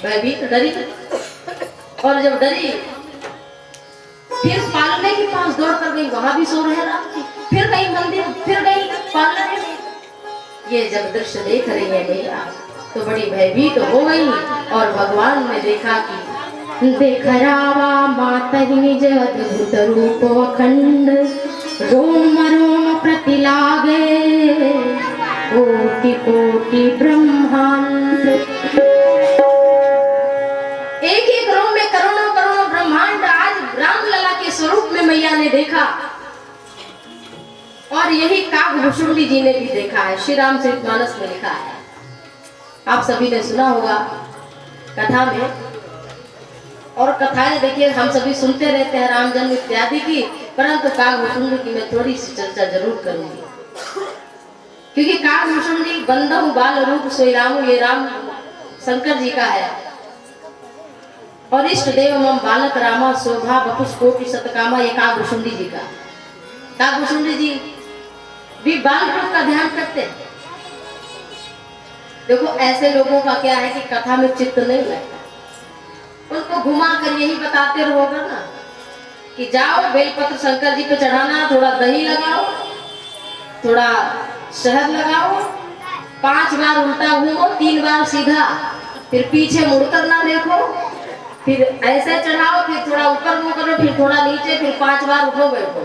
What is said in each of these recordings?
भयभीत डरी, और जब डरी फिर पालने के पास दौड़ कर गई, वहां भी सो रहे राम जी। फिर गई मंदिर, फिर गई पालने में। ये जब दृश्य देख रही है मैया तो बड़ी भयभीत हो गई, और भगवान ने देखा कि देख रावा माता निज अद्भुत रूप अखंड, रोम रोम प्रति लागे कोटि कोटि ब्रह्मांड। एक एक रोम में करोड़ों करोड़ों ब्रह्मांड आज रामलला के स्वरूप में मैया ने देखा, और यही काकभुषुंडी जी ने भी देखा है। श्री रामचरितमानस में लिखा है, आप सभी ने सुना होगा कथा में, और कथाएं देखिए हम सभी सुनते रहते हैं राम जन्म इत्यादि की, परंतु काकभुषुंडी की मैं थोड़ी सी चर्चा जरूर करूंगी, क्योंकि काकभुषुंडी बंधु बाल रूप सोई राम, ये राम शंकर जी का है। और इष्ट देव मम बालक रामा शोभा बपुष कोटि सतकामा, ये काकभुषुंडी जी का। काकभुषुंडी जी भी बाल रूप का ध्यान करते हैं। देखो ऐसे लोगों का क्या है कि कथा में चित्त नहीं लगता, उनको घुमा कर यही बताते रहोगे ना कि जाओ बेलपत्र शंकर जी पे चढ़ाना, थोड़ा दही लगाओ, थोड़ा शहद लगाओ, 5 बार उल्टा घूमो, 3 बार सीधा, फिर पीछे मुड़कर ना देखो, फिर ऐसे चढ़ाओ, फिर थोड़ा ऊपर मुंह करो, फिर थोड़ा नीचे, फिर 5 बार उठो बैठो,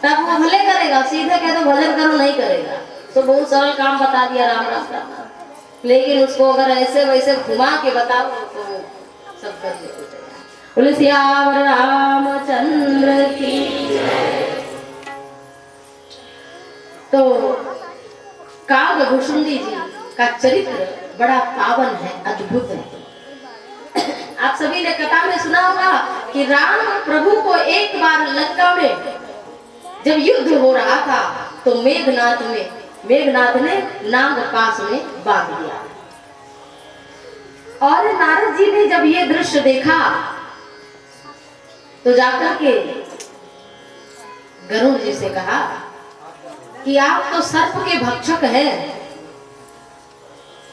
तब वो भले करेगा। सीधे कह दो भजन करो, नहीं करेगा। तो बहुत सरल काम बता दिया राम रास्ता, लेकिन उसको अगर ऐसे वैसे घुमा के बताओ तो सब कर लेते। बोले सियावर रामचंद्र की। तो काकभुषुंडी जी का चरित्र बड़ा पावन है, अद्भुत है। आप सभी ने कथा में सुना होगा कि राम प्रभु को एक बार लंका में जब युद्ध हो रहा था तो मेघनाथ ने नाग पास में बांध दिया, और नारद जी ने जब ये दृश्य देखा तो जाकर के गरुड़ जी से कहा कि आप तो सर्प के भक्षक हैं,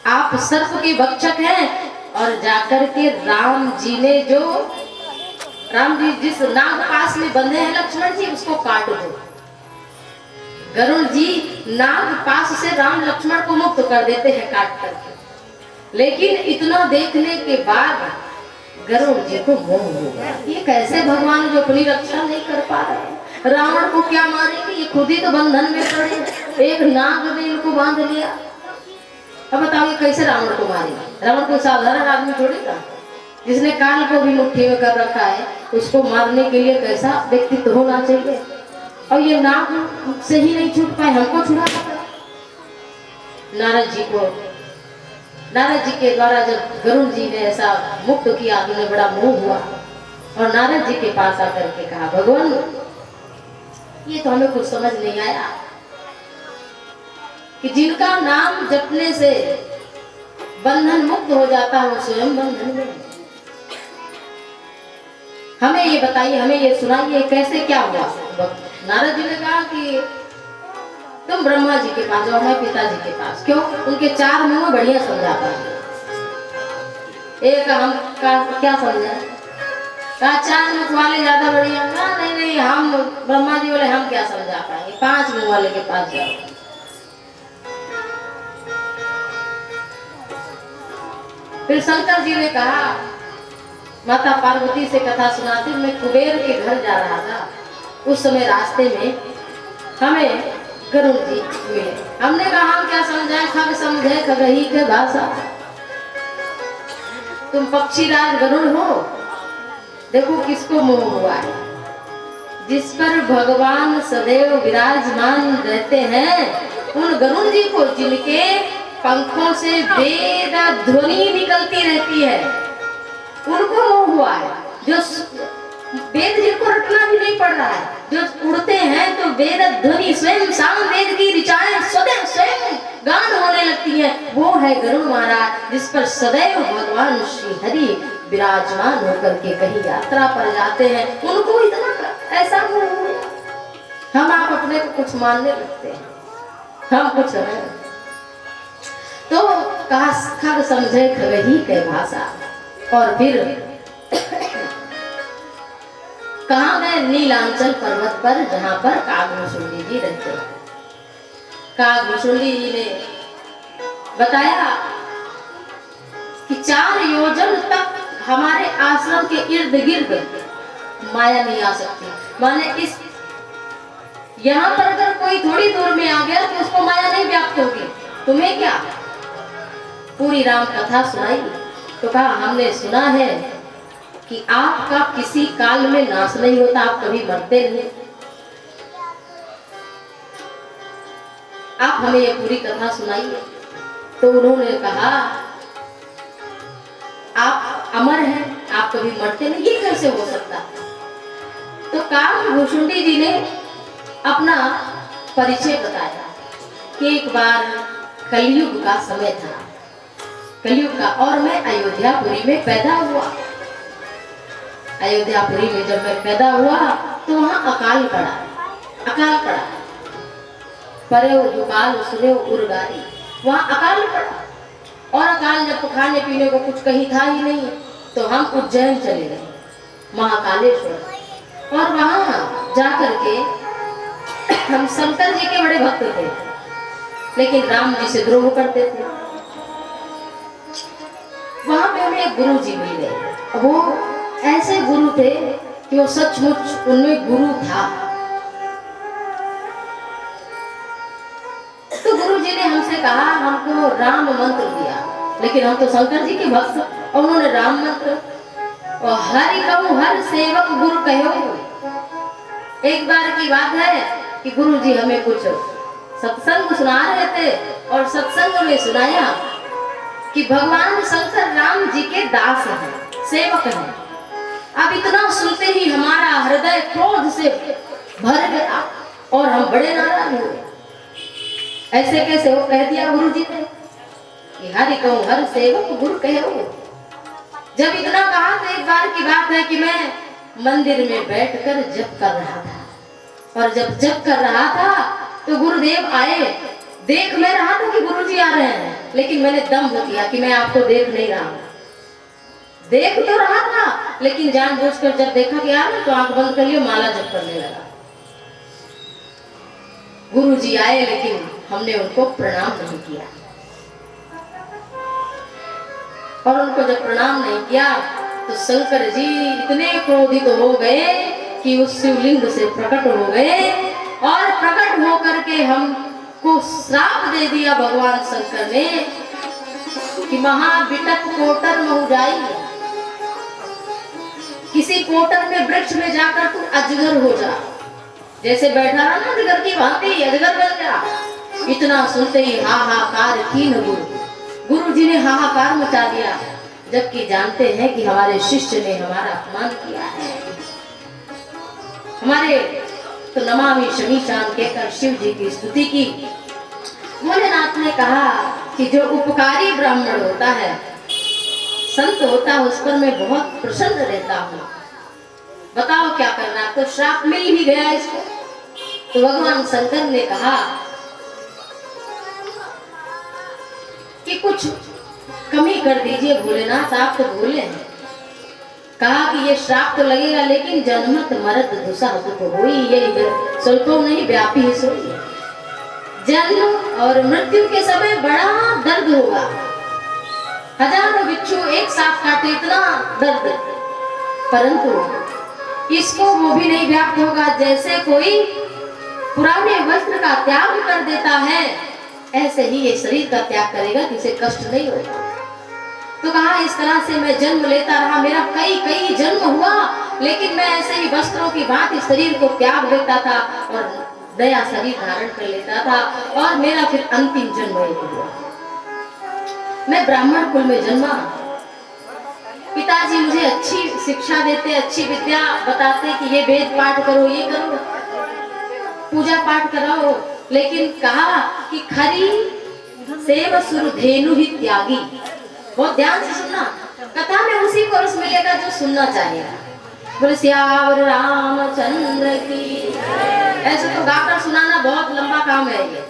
आप सर्प के भक्षक हैं, और जाकर के राम जी जिस नाग पास में बंधे हैं लक्ष्मण जी, उसको काट दो। गरुड़ जी नाग पास से राम लक्ष्मण को मुक्त कर देते हैं काट करके, लेकिन इतना देखने के बाद गरुड़ जी को मोह हो गया। ये कैसे भगवान जो अपनी रक्षा नहीं कर पा रहे, रावण को क्या मारेंगे, ये खुद ही तो बंधन में पड़े, एक नाग ने इनको बांध लिया। अब बताओ कैसे रावण को मारेंगे? रावण कोई साधारण आदमी थोड़ी था, जिसने काल को भी मुट्ठी में कर रखा है, उसको मारने के लिए कैसा व्यक्तित्व होना चाहिए। और ये नाग से ही नहीं छूट पाए, हमको छुड़ाना पड़ा। नारद जी के द्वारा जब गरुड़ जी ने ऐसा मुक्त किया तो उन्हें बड़ा मोह हुआ, और नारद जी के पास आकर के कहा भगवान ये तो हमें कुछ समझ नहीं आया कि जिनका नाम जपने से बंधन मुक्त हो जाता है वो स्वयं बंधन में। हमें ये बताइए, हमें ये सुनाइए कैसे क्या हुआ। नारद जी ने कहा कि तुम ब्रह्मा जी के पास जाओ, मैं पिताजी के पास। क्यों? उनके 4 मुंह बढ़िया समझा पाए। एक हम का क्या समझा, कहा 4 मुंह वाले ज्यादा बढ़िया। नहीं हम ब्रह्मा जी बोले हम क्या समझा पाएंगे, 5 मुंह वाले के पास जाओ। फिर शंकर जी ने कहा माता पार्वती से कथा सुनाती, मैं कुबेर के घर जा रहा था, उस समय रास्ते में हमें गरुड़ जी मिले। हमने कहा हम क्या समझाए, खग समझे खगही के भाषा, तुम पक्षी राज गरुड़ हो। देखो किसको मोह हुआ है, जिस पर भगवान सदैव विराजमान रहते हैं, उन गरुड़ जी को जिनके पंखों से वेद ध्वनि निकलती रहती है, उनको मोह हुआ है। जो वेद जिनको रटना भी नहीं पड़ रहा है, जो उड़ते हैं तो वेद ध्वनि स्वयं साम वेद की ऋचाएं सदैव स्वयं गान होने लगती है, वो है गरुड़ महाराज, जिस पर सदैव भगवान श्री हरि विराजमान होकर के कहीं यात्रा पर जाते हैं। उनको इतना ऐसा मोह हो गया। हम आप अपने को कुछ मानने लगते हैं, हम कुछ हैं। तो कहा खग समझे खगही के भाषा। और फिर कहाँ गए नीलांचल पर्वत पर, जहां पर कागभूषुंडी जी रहते हैं। कागभूषुंडी जी ने बताया कि 4 योजन तक हमारे आश्रम के इर्द गिर्द माया नहीं आ सकती। माने इस यहाँ पर अगर कोई थोड़ी दूर में आ गया तो उसको माया नहीं व्याप्त होगी। तुम्हें क्या? पूरी राम कथा सुनाई तो कहा हमने सुना है कि आपका किसी काल में नाश नहीं होता, आप कभी मरते नहीं। आप हमें ये पूरी कथा सुनाइए। तो उन्होंने कहा आप अमर हैं, आप कभी मरते नहीं, ये कैसे हो सकता? तो कागभूषुंडी जी ने अपना परिचय बताया कि एक बार कलयुग का समय था, कलयुग का, और मैं अयोध्यापुरी में पैदा हुआ। अयोध्यापुरी में जब मैं पैदा हुआ तो वहां अकाल पड़ा, अकाल पड़ा। परे दुकाल सुने उर्गारी, वहां अकाल पड़ा। और अकाल जब खाने पीने को कुछ कहीं था ही नहीं तो हम उज्जैन चले गए, महाकालेश्वर। और वहां जाकर के हम शंकर जी के बड़े भक्त थे, लेकिन राम जी से द्रोह करते थे। वहां पे हमें एक गुरु जी मिल गए। वो ऐसे गुरु थे कि वो सचमुच उनमें गुरु था। तो गुरु जी ने हमसे कहा, हमको राम मंत्र दिया, लेकिन हम तो शंकर जी के भक्त, और उन्होंने राम मंत्र और हरि कहूं हर सेवक गुरु कहो। एक बार की बात है कि गुरु जी हमें कुछ सत्संग सुना रहे थे और सत्संग में सुनाया कि भगवान शंकर राम जी के दास हैं, सेवक हैं। अब इतना सुनते ही हमारा हृदय क्रोध से भर गया और हम बड़े नाराज हुए। ऐसे कैसे हो, कह दिया गुरु जी ने कि हरि कहूं हर सेवक गुरु कहो। जब इतना कहा तो एक बार की बात है कि मैं मंदिर में बैठकर जप कर रहा था, और जब जप कर रहा था तो गुरुदेव आए। देख मैं रहा था कि गुरुजी आ रहे हैं, लेकिन मैंने दम हो किया कि मैं आपको देख नहीं रहा हूं। देख तो रहा था, लेकिन जानबूझकर जब देखा कि आ रहे तो आंख बंद कर लिया, माला जप करने लगा। गुरुजी आए, लेकिन हमने उनको प्रणाम नहीं किया। और उनको जब प्रणाम नहीं किया तो शंकर जी इतने क्रोधित हो गए कि उस शिवलिंग से प्रकट हो गए, और प्रकट होकर के हमको श्राप दे दिया भगवान शंकर ने कि महाविटक कोटर महु जाई। किसी कोटर में वृक्ष में जाकर तू अजगर हो जा, जैसे बैठा रहा ना अजगर की भांति अजगर बन जा। इतना सुनते ही हाहाकार की न गुरु जी ने हाहाकार मचा दिया, जबकि जानते हैं कि हमारे शिष्य ने हमारा अपमान किया है। हमारे तो नमामि शमीशान कहकर शिव जी की स्तुति की। भोलेनाथ ने कहा कि जो उपकारी ब्राह्मण होता है, संत होता है, उस पर मैं बहुत प्रसन्न रहता हूँ। बताओ क्या करना। तो श्राप मिल ही गया इसको। तो भगवान शंकर ने कहा कि कुछ कमी कर दीजिए भोलेनाथ, आप तो भोले हैं। कहा कि ये श्राप तो लगेगा, लेकिन जन्मत मरत दुसह दुख होई, यही स्वल्पो नहीं व्यापी ही सोई। जन्म और मृत्यु के समय बड़ा दर्द होगा, हजारों बिच्छू एक साथ काटे, इतना दर्द, परंतु इसको वो भी नहीं व्याप्त होगा। जैसे कोई पुराने वस्त्र का त्याग कर देता है, ऐसे ही ये शरीर का त्याग करेगा कि इसे कष्ट नहीं होगा। तो कहा इस तरह से मैं जन्म लेता रहा, मेरा कई जन्म हुआ, लेकिन मैं ऐसे ही वस्त्रों की भांति शरीर को त्याग देता था और नया शरीर धारण कर लेता था, और मेरा फिर अंतिम जन्म हुआ। मैं ब्राह्मण कुल में जन्मा। पिताजी मुझे अच्छी शिक्षा देते, अच्छी विद्या बताते कि ये वेद पाठ करो, ये करो, पूजा पाठ कराओ, लेकिन कहा कि खरी सेव सुरधेनु ही त्यागी। बहुत ध्यान से सुनना, कथा में उसी को रस मिलेगा जो सुनना चाहेगा। बोले सियावर रामचंद्र की। ऐसे तो गाकर सुनाना बहुत लंबा काम है ये,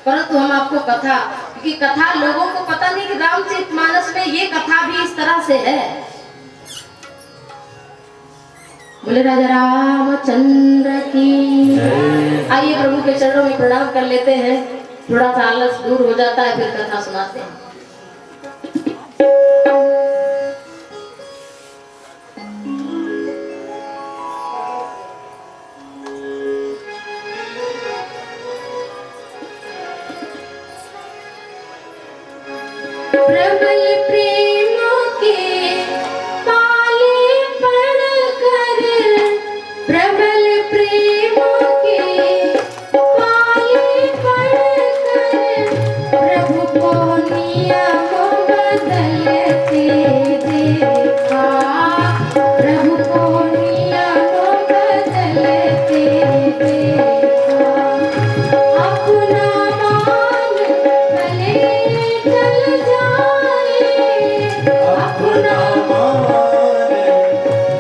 परंतु हम आपको कथा क्योंकि कथा लोगों को पता नहीं कि रामचरितमानस में ये कथा भी इस तरह से है। बोले राजा रामचंद्र की। आइए प्रभु के चरणों में प्रणाम कर लेते हैं, थोड़ा सा आलस दूर हो जाता है, फिर कथा सुनाते हैं। प्रबल प्रेम के पाले पड़कर, प्रबल प्रेम के पाले पड़कर, प्रभु को नियम बदलते देखा, प्रभु को नियम बदलते देखा। अपना मान भले चल जाए, अपना मान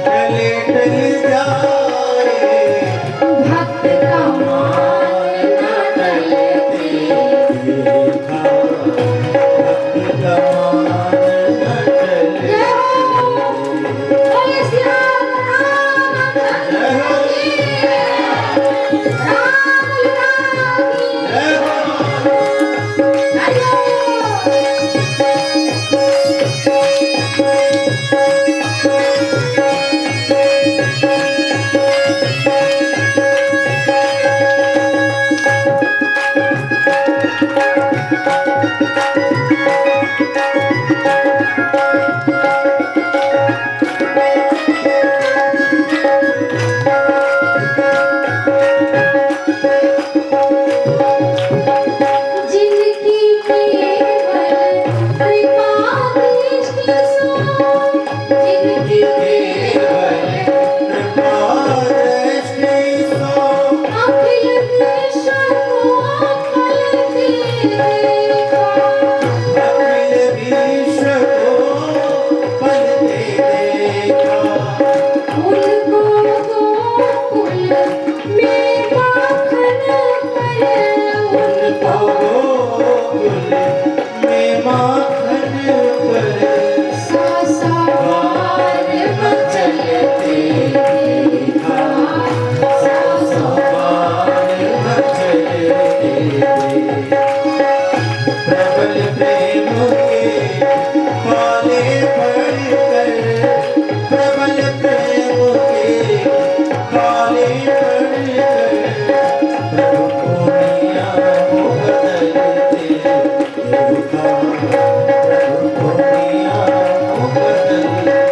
टले टल जाए, भक्त का मान न टले देखा भक्त का मान न टले। जय हो, बोले श्री रामचंद्र की, रामलला की, जय हो। जय हो। जिनकी केवल कृपा दृष्टि सो, जिनकी केवल कृपा दृष्टि सो, अखिल विश्व को पलते देखा, अखिल विश्व को पलते देखा। उनको गोकुल में माखन पर, उनको गोकुल में माखन पर सासावार मचलते देखा, सवार मचलते देखा। प्रबल प्रेम के पाले पड़कर, प्रबल प्रेम के पाले पड़कर, प्रभु को नियम बदलते देखा, प्रभु को नियम बदलते।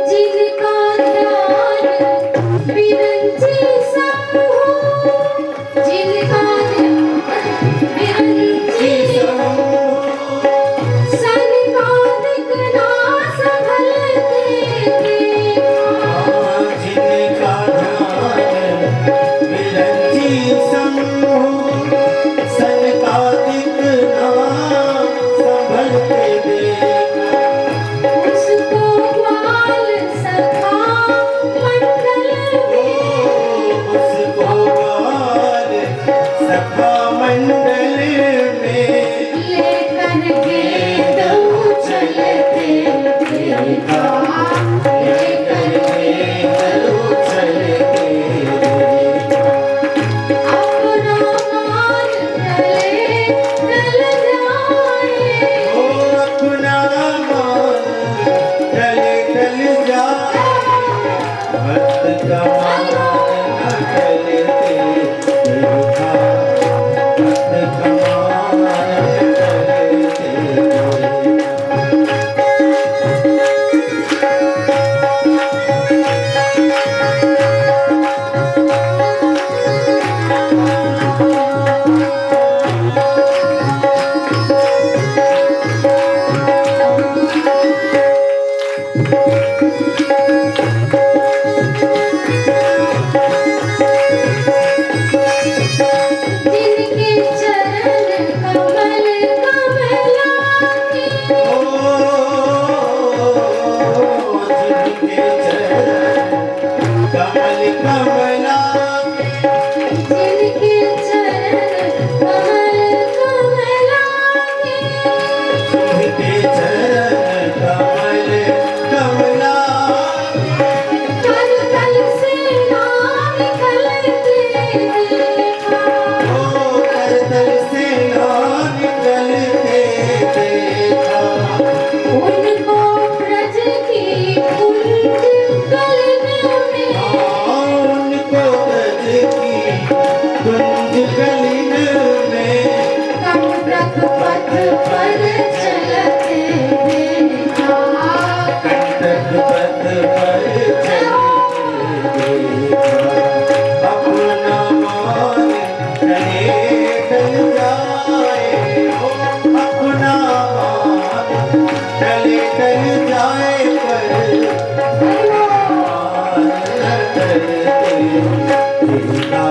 जिनका ध्यान विरंची सब हो, जिनका ध्यान विरंची सनकादिक ना संभलते देखा, जिनका ध्यान विरंची समूह, सनकादिक नाम संभलते देखा। उसको ग्वाल सखा मंडल में, उसको गाल सखा मंडल में लेकर गेंद उछलते देखा, लेकर लेकर चलते देखा।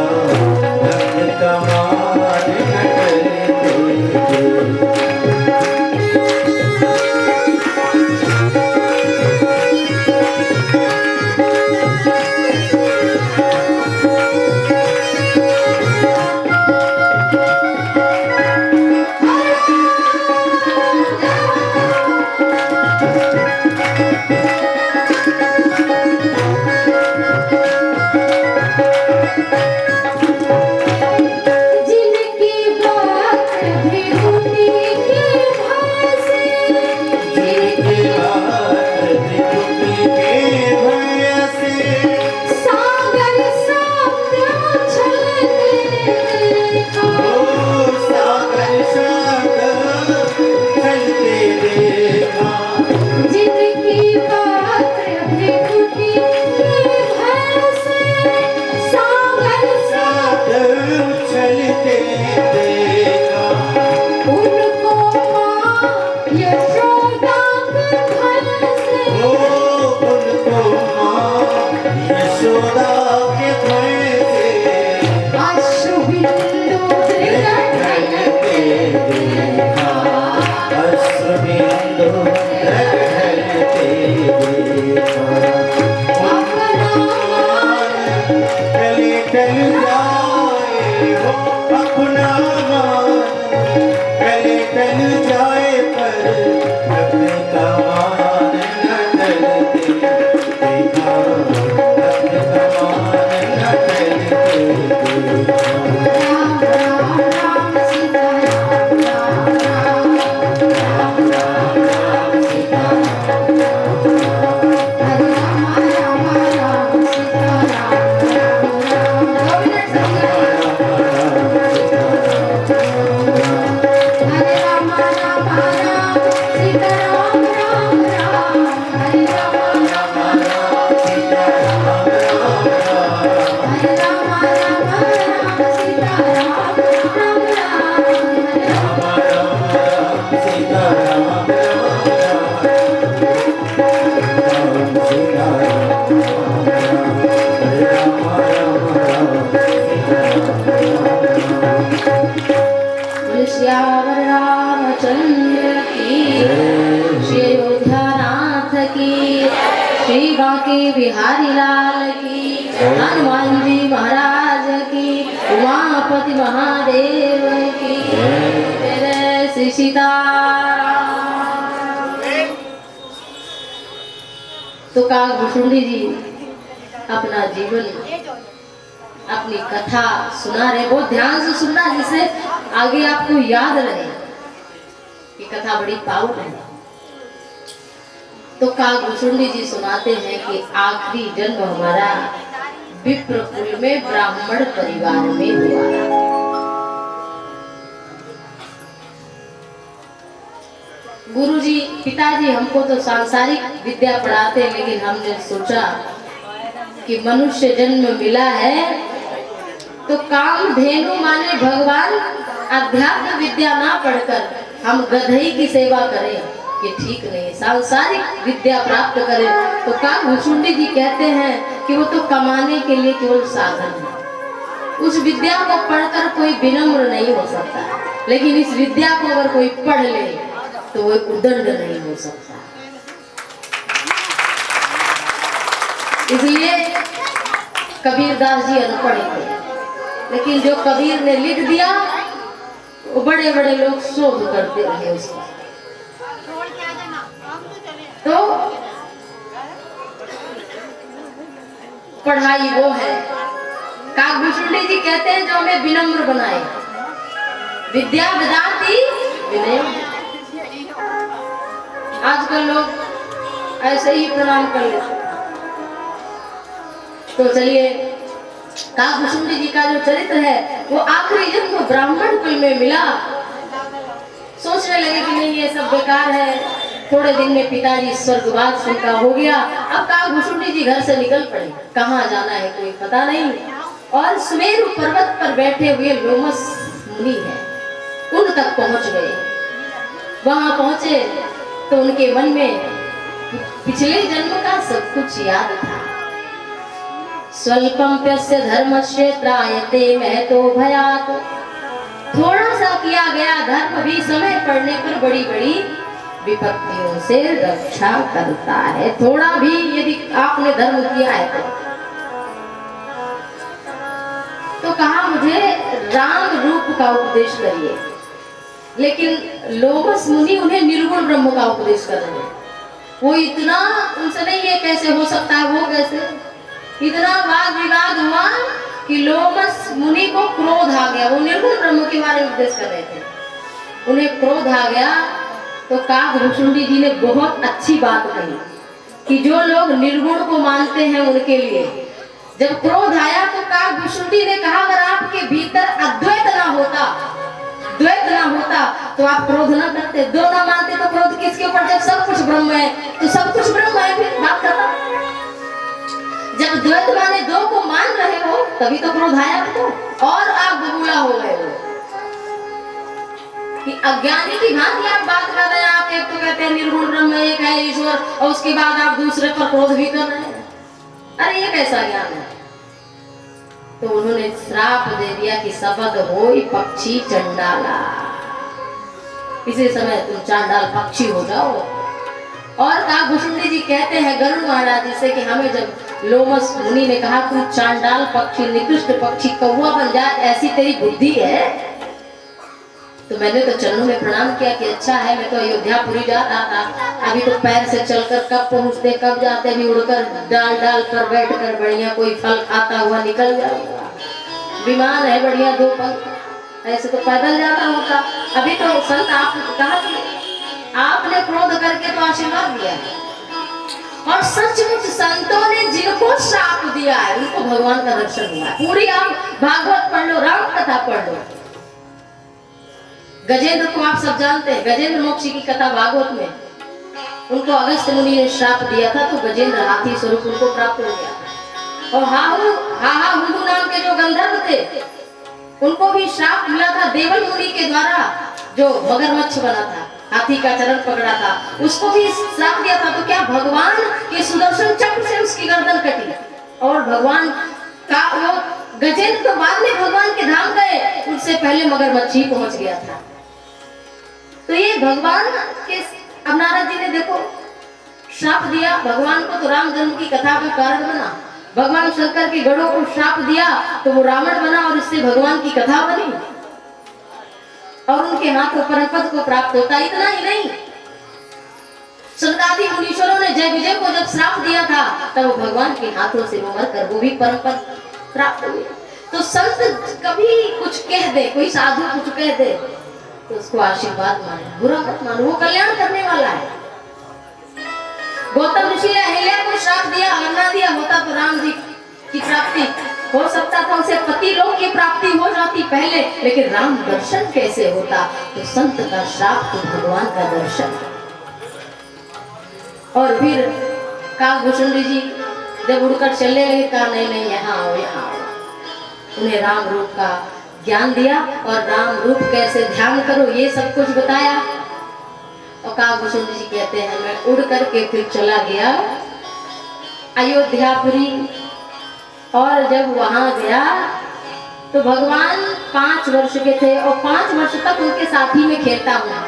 भक्त का मान न टलते देख। जिनकी बात भी उठी के भासे, जिनकी बात भी टूटी के भय से, सागर सामने उछलते देखा। ओ सागर सागर चलते देखा। जिनकी बात भी उठी के भासे, सागर सागर चलते देखा। उनको माँ यशोदा के फल से, ओ उनको माँ यशोदा के भय से अश्रुबिंदु ढलते देखा। अश्रुबिंदु ढलते देखा। अपना मान टले टल जाए हो अपना मान, टले टल जाए पर अपने का मान न टलते देखा। अपने का मान न टलते देखा। राम राम राम सीता राम राम राम राम राम सीता राम हरे राम राम राम सीता राम राम राम। 2 मिनट हरे राम राम राम सीता राम राम राम हरे राम राम राम सीता राम राम राम हरे राम राम राम सीता राम राम राम हरे राम सीता राम सीता बोले श्यावर रामचंद्र की, श्री अयोध्या नाथ की, श्री बांके बिहारी लाल की, हनुमान जी महाराज की, उमापति महादेव की, जय श्री सीताराम। तो काकभूषुंडी जी अपना जीवन अपनी कथा सुना रहे, बहुत ध्यान से सुनना जिससे आगे आपको याद रहे। ये कथा बड़ी पावन है। तो काकभूषुंडी जी सुनाते हैं कि आखिरी जन्म हमारा विप्रकुल में ब्राह्मण परिवार में हुआ। गुरुजी पिताजी हमको तो सांसारिक विद्या पढ़ाते हैं, लेकिन हमने सोचा कि मनुष्य जन्म मिला है तो कामधेनु माने भगवान अध्यात्म विद्या ना पढ़कर हम गधई की सेवा करें, ये ठीक नहीं। सांसारिक विद्या प्राप्त करें। तो काकभूषुंडी जी कहते हैं कि वो तो कमाने के लिए केवल साधन है। उस विद्या को पढ़कर कोई विनम्र नहीं हो सकता, लेकिन इस विद्या को अगर कोई पढ़ ले तो वो उदंड नहीं हो सकता। इसलिए कबीरदास जी अनपढ़ थे, लेकिन जो कबीर ने लिख दिया वो बड़े बड़े लोग शोध करते रहे उसका। तो पढ़ाई वो है। काकभूषुंडी जी कहते हैं जो हमें विनम्र बनाए, विद्या विदाती विनय। आजकल लोग ऐसे ही प्रणाम कर लेते। तो चलिए काकभूषुंडी जी का जो चरित्र है वो आखिरी जन्म ब्राह्मण कुल में मिला। सोचने लगे कि नहीं ये सब बेकार है। थोड़े दिन में पिताजी स्वर्गवास उनका हो गया। अब काकभूषुंडी जी घर से निकल पड़े, कहाँ जाना है कोई पता नहीं। और सुमेरु पर्वत पर बैठे हुए लोमस मुनि हैं, उन तक पहुंच गए। वहां पहुंचे तो उनके मन में पिछले जन्म का सब कुछ याद था। स्वल्पम्प्यस्य धर्मस्य त्रायते महतो भयात्। थोड़ा सा किया गया धर्म भी समय पड़ने पर बड़ी बड़ी विपत्तियों से रक्षा करता है। थोड़ा भी यदि आपने धर्म किया है तो कहा मुझे राम रूप का उपदेश करिए। लेकिन लोमस मुनि उन्हें निर्गुण ब्रह्म का उपदेश कर रहे हैं। वो इतना उनसे नहीं है कैसे हो सकता है, वो कैसे, इतना वाद विवाद हुआ कि लोमस मुनि को क्रोध आ गया। वो निर्गुण ब्रह्म के बारे में उपदेश कर रहे थे, उन्हें क्रोध आ गया। तो काकभूषुंडी जी ने बहुत अच्छी बात कही कि जो लोग निर्गुण को मानते हैं उनके लिए जब क्रोध आया तो काकभूषुंडी ने कहा अगर आपके भीतर अद्वैत ना होता, द्वैत ना होता तो आप क्रोध ना करते। दो ना मानते तो क्रोध किसके ऊपर, जब सब कुछ ब्रह्म है तो सब कुछ ब्रह्म है, फिर बात करता। जब द्वैत माने दो को मान रहे हो तभी तो क्रोध आया तो, और आप बबूला हो गए हो कि अज्ञानी की भांति आप बात कर रहे हैं। आप एक तो कहते हैं निर्गुण ब्रह्म एक है ईश्वर, और उसके बाद आप दूसरे पर क्रोध भी कर रहे हैं। अरे ये कैसा ज्ञान है। तो उन्होंने श्राप दे दिया कि शपथ होई पक्षी चंडाला, इसी समय तुम चांडाल पक्षी हो जाओ। और काकभूषुंडी जी कहते हैं गरुड़ महाराज जी से कि हमें जब लोमस मुनि ने कहा तू चांडाल पक्षी, निकृष्ट पक्षी, कौवा बन जा, ऐसी तेरी बुद्धि है, तो मैंने तो चरणों में प्रणाम किया कि अच्छा है, मैं तो अयोध्यापुरी जा रहा था, अभी तो पैर से चलकर कब पहुंचते कब जाते, अभी उड़कर डाल डाल पर बैठकर बढ़िया कोई फल खाता हुआ निकल जाऊंगा। विमान है बढ़िया दो पंख, ऐसे तो पैदल जाता होता। अभी तो संत आप कहा आपने क्रोध करके तो आशीर्वाद दिया है। और सचमुच संतों ने जिनको श्राप दिया है उनको भगवान का दर्शन हुआ है। पूरी आप भागवत पढ़ लो, राम कथा पढ़ लो। गजेंद्र को आप सब जानते हैं, गजेंद्र मोक्षी की कथा भागवत में उनको अगस्त्य मुनि ने श्राप दिया था तो गजेंद्र हाथी स्वरूप उनको प्राप्त हो गया। और हाहा हुंदू नाम के जो गंधर्व थे उनको भी श्राप मिला था देवल मुनि के द्वारा, जो मगरमच्छ बना था, हाथी का चरण पकड़ा था, उसको भी श्राप दिया था। तो क्या भगवान के सुदर्शन चक्र से उसकी गर्दन कटी। और भगवान का वो गजेंद्र तो बाद में भगवान के धाम गए, उससे पहले मगरमच्छ ही पहुंच गया था। तो ये भगवान के, अब नारद जी ने देखो श्राप दिया भगवान को तो राम जन्म की कथा का कारण बना। भगवान शंकर के गढ़ों को श्राप दिया तो वो रावण बना और इससे भगवान की कथा बनी और उनके हाथों परम पद को प्राप्त होता। इतना ही नहीं, सनकादि मुनीश्वरों ने जय विजय को जब श्राप दिया था तब वो भगवान के हाथों से वो मरकर वो भी परम पद प्राप्त हुए। तो संत कभी कुछ कह दे, कोई साधु कुछ कह दे तो उसको आशीर्वाद मानो, बुरा मत मानो, वो कल्याण करने वाला है। गौतम ऋषि ने अहिल्या को श्राप दिया, वरना दिया होता तो राम जी की प्राप्ति हो सकता था, उसे पति लोक की प्राप्ति हो जाती पहले, लेकिन राम दर्शन कैसे होता। तो संत का श्राप तो भगवान का दर्शन। और फिर काकभूषुंडी जी जब उड़कर चलने लगे कहा नहीं नहीं यहाँ आओ यहाँ आओ। उन्हें राम रूप का ज्ञान दिया और राम रूप कैसे ध्यान करो ये सब कुछ बताया। और काकभूषुंडी जी कहते हैं मैं उड़ करके फिर चला गया अयोध्यापुरी। और जब वहां गया तो भगवान 5 वर्ष के थे और 5 वर्ष तक उनके साथी में खेलता हुआ।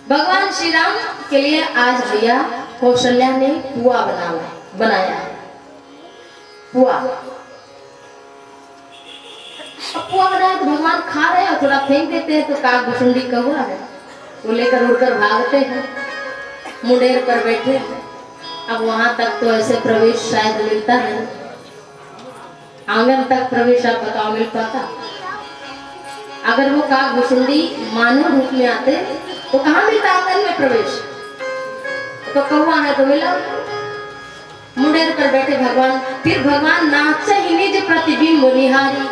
भगवान श्री राम के लिए आज भैया कौशल्या ने पुआ बनाया पुआ। पुआ बनाया तो भगवान खा रहे हैं और थोड़ा फेंक देते हैं तो काकभूषुंडी कौआ है वो लेकर उड़कर भागते हैं, मुंडेर पर बैठे हैं। अब वहां तक तो ऐसे प्रवेश शायद मिलता है, आंगन तक प्रवेश आप बताओ मिल पाता। अगर वो काकभूषुंडी मानव रूप में आते तो कहाँ मिलता आंगन में प्रवेश। तो कौवा है तो मिला, मुंडेर पर बैठे भगवान। फिर भगवान नाचे ही निज प्रतिबिंब निहारी।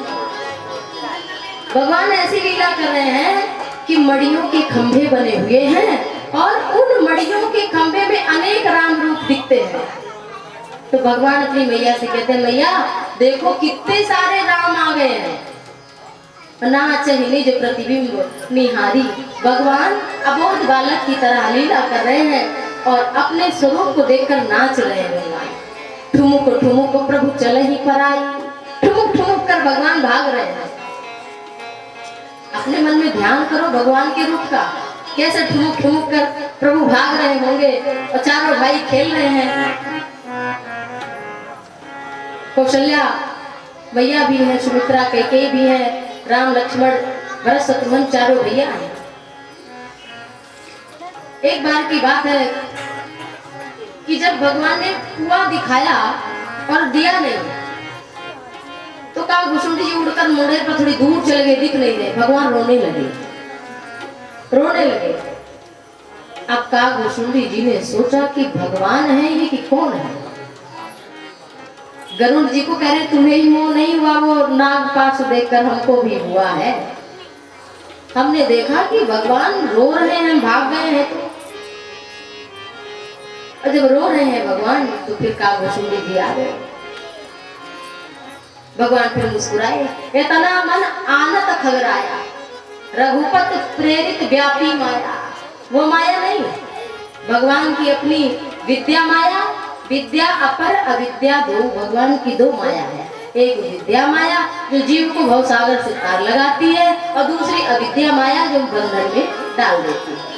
भगवान ऐसी लीला कर रहे हैं कि मड़ियों के खंभे बने हुए हैं और उन मड़ियों के खंभे में अनेक राम रूप दिखते हैं। तो भगवान अपनी मैया से कहते हैं मैया देखो कितने सारे राम आ गए हैं। नाचे ही निज प्रतिबिंब निहारी। भगवान अबोध बालक की तरह लीला कर रहे हैं और अपने स्वरूप को देखकर नाच रहे हैं भगवान। ठुमुक प्रभु चले ही पर आई, ठुमुक कर भगवान भाग रहे हैं। अपने मन में ध्यान करो भगवान के रूप का, कैसे ठुमुक कर प्रभु भाग रहे होंगे और चारों भाई खेल रहे हैं। कौशल्या मैया भी है, सुमित्रा कैकेयी भी है, राम लक्ष्मण भरत शत्रुघ्न चारों भैया हैं। एक बार की बात है कि जब भगवान ने कुआं दिखाया और दिया नहीं, तो काकभूषुंडी जी उड़कर मुंडे पर थोड़ी दूर चले गए, दिख नहीं रहे। भगवान रोने लगे। अब काकभूषुंडी जी ने सोचा कि भगवान है ये कि कौन है। गरुड़ जी को कह रहे तुम्हें ही मोह नहीं हुआ, वो नाग पाश देखकर हमको भी हुआ है। हमने देखा कि भगवान रो रहे हैं, भाग गए हैं। और जब रो रहे हैं भगवान तो फिर काकभूषुंडी जी आ गए। भगवान फिर मुस्कुराए, इतना मन आनत खबराया, रघुपत प्रेरित व्यापी माया। वो माया नहीं, भगवान की अपनी विद्या माया। विद्या अपर अविद्या दो, भगवान की दो माया है। एक विद्या माया जो जीव को भवसागर से पार लगाती है, और दूसरी अविद्या माया जो बंधन में डाल देती है।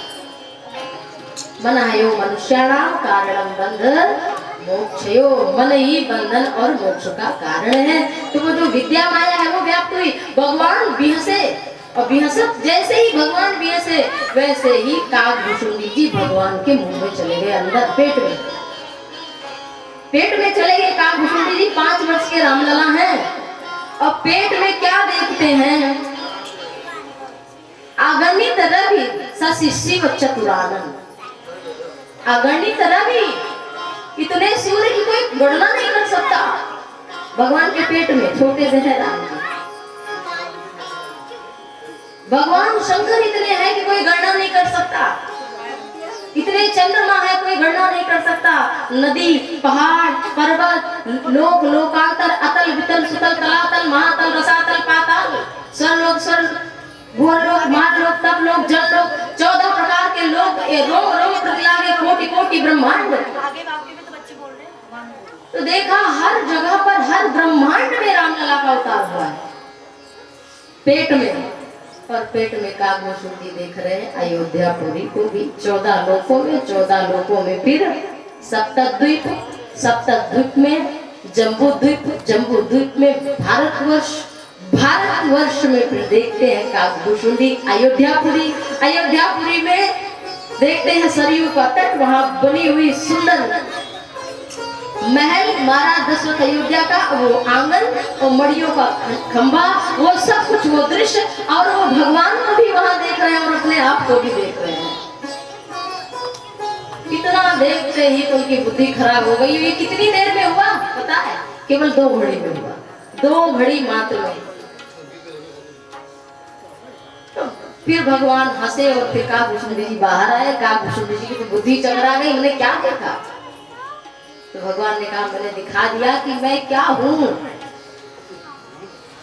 मनायो मनुष्याणाम कारणम बंधन मोक्षयो, मन ही बंधन और मोक्ष का कारण है। तो वो जो विद्या माया है वो व्याप्त हुई। भगवान बिहसे, और बिहसत जैसे ही भगवान बिहसे वैसे ही काकभूषुंडी जी भगवान के मुंह में चले गए, अंदर पेट में चले गए। काकभूषुंडी जी 5 वर्ष के रामलला हैं, और पेट में क्या देखते हैं? अगणित रवि शशि शिव चतुरानन। अगणित रवि, इतने सूर्य की कोई गणना नहीं कर सकता। भगवान के पेट में छोटे से है राम जी। भगवान शंकर इतने हैं कि कोई गणना नहीं कर सकता। इतने चंद्रमा है, कोई गणना नहीं कर सकता। नदी, पहाड़, पर्वत, लोक, लोकांतर, अतल, वितल, सुतल, तलातल, महातल, रसातल, पाताल, स्वर्लोक, स्वर्ग, भूलोक, मातलोक, तपलोक, जललोक, 14 प्रकार के लोक, रोम रोम प्रतिलागे कोटि कोटि ब्रह्मांड। तो देखा हर जगह पर, हर ब्रह्मांड में रामलला का अवतार हुआ है। पेट में, और पेट में काकभूषुंडी देख रहे हैं अयोध्यापुरी को भी। 14 लोकों में फिर सप्तद्वीप में जम्बूद्वीप में भारतवर्ष में फिर देखते हैं काकभूषुंडी। अयोध्यापुरी में देखते हैं सरयू का तट, वहां बनी हुई सुंदर महल, महाराज दशरथ अयोध्या का वो आंगन और मड़ियों का खंभा, वो सब कुछ, वो दृश्य, और वो भगवान को भी वहां देख रहे हैं और अपने आप को भी देख रहे हैं। इतना देखते ही तो उनकी बुद्धि खराब हो गई। ये कितनी देर में हुआ पता है? केवल 2 घड़ी में हुआ, 2 घड़ी मात्र में। तो फिर भगवान हंसे और फिर काकभूषुंडी जी बाहर आए। काकभूषुंडी जी की तो बुद्धि चकरा गई, उन्हें क्या देखा? तो भगवान ने कहा मैंने दिखा दिया कि मैं क्या हूँ।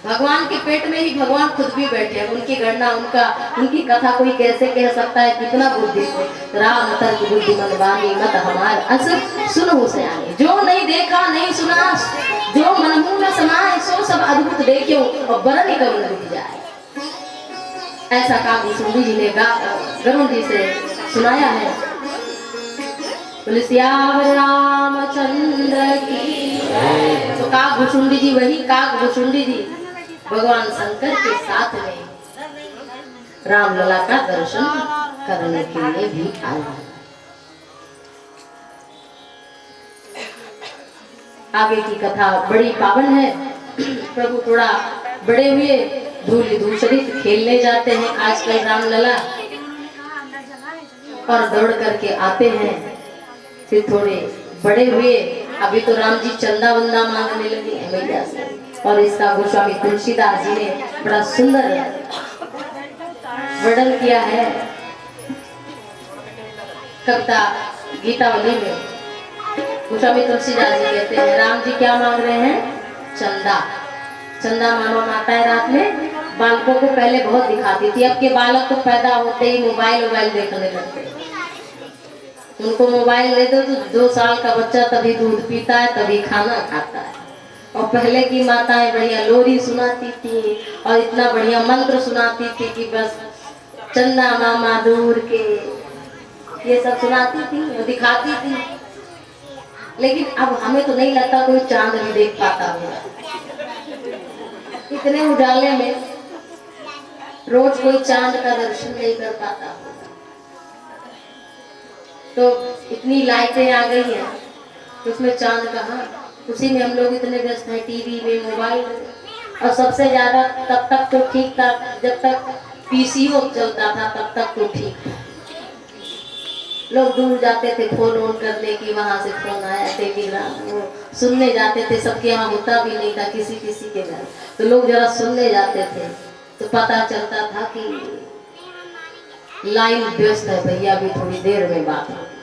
भगवान के पेट में ही भगवान खुद भी बैठे हैं। उनकी गणना, उनकी कथा कोई कैसे कह सकता है? कितना बुद्धि से राम तर्क बुद्धि मन वाणी मत हमार अस सुनो से आए। जो नहीं देखा नहीं सुना, जो मन मुंह में समाए, सो सब अद्भुत देखियो और बरन कभी न रुक जाए। ऐसा काकभूषुंडी जी ने गरुड़ जी से सुनाया है। सियावर रामचंद्र की। तो काकभूषुंडी जी, वही काकभूषुंडी जी भगवान शंकर के साथ में रामलला का दर्शन करने के लिए भी आए। आगे की कथा बड़ी पावन है। प्रभु थोड़ा बड़े हुए, धूल धूसरित खेलने जाते हैं आजकल रामलला, और दौड़ करके आते हैं। फिर थोड़े बड़े हुए, अभी तो राम जी चंदा वंदा मांगने लगे हैं मैया से। और इसका गोस्वामी तुलसीदास जी ने बड़ा सुंदर वर्णन किया है कविता गीतावली में। गोस्वामी तुलसीदास जी कहते हैं राम जी क्या मांग रहे हैं? चंदा मानो माताएं रात में बालकों को पहले बहुत दिखाती थी। अब के बालक तो पैदा होते ही मोबाइल देखने लगते। उनको मोबाइल दे दो तो 2 साल का बच्चा तभी दूध पीता है, तभी खाना खाता है। और पहले की माताएं बढ़िया लोरी सुनाती थी और इतना बढ़िया मंत्र सुनाती थी कि बस चंदा मामा दूर के, ये सब सुनाती थी और दिखाती थी। लेकिन अब हमें तो नहीं लगता कोई चांद भी देख पाता होगा। इतने उजाले में रोज कोई चांद का दर्शन नहीं कर पाता होगा। तो इतनी लाइटें आ गई हैं तो उसमें चांद कहाँ, उसी में हम लोग इतने व्यस्त हैं, टीवी में, मोबाइल में। और सबसे ज्यादा तब तक तो ठीक था जब तक पीसीओ चलता था, तब तक तो ठीक था। लोग दूर जाते थे फोन ऑन करने की, वहां से फोन आया, टेलीग्राम वो सुनने जाते थे। सबके यहाँ होता भी नहीं था, किसी किसी के घर, तो लोग जरा सुनने जाते थे तो पता चलता था कि लाइन व्यस्त है भैया, भी थोड़ी देर में बात होगी।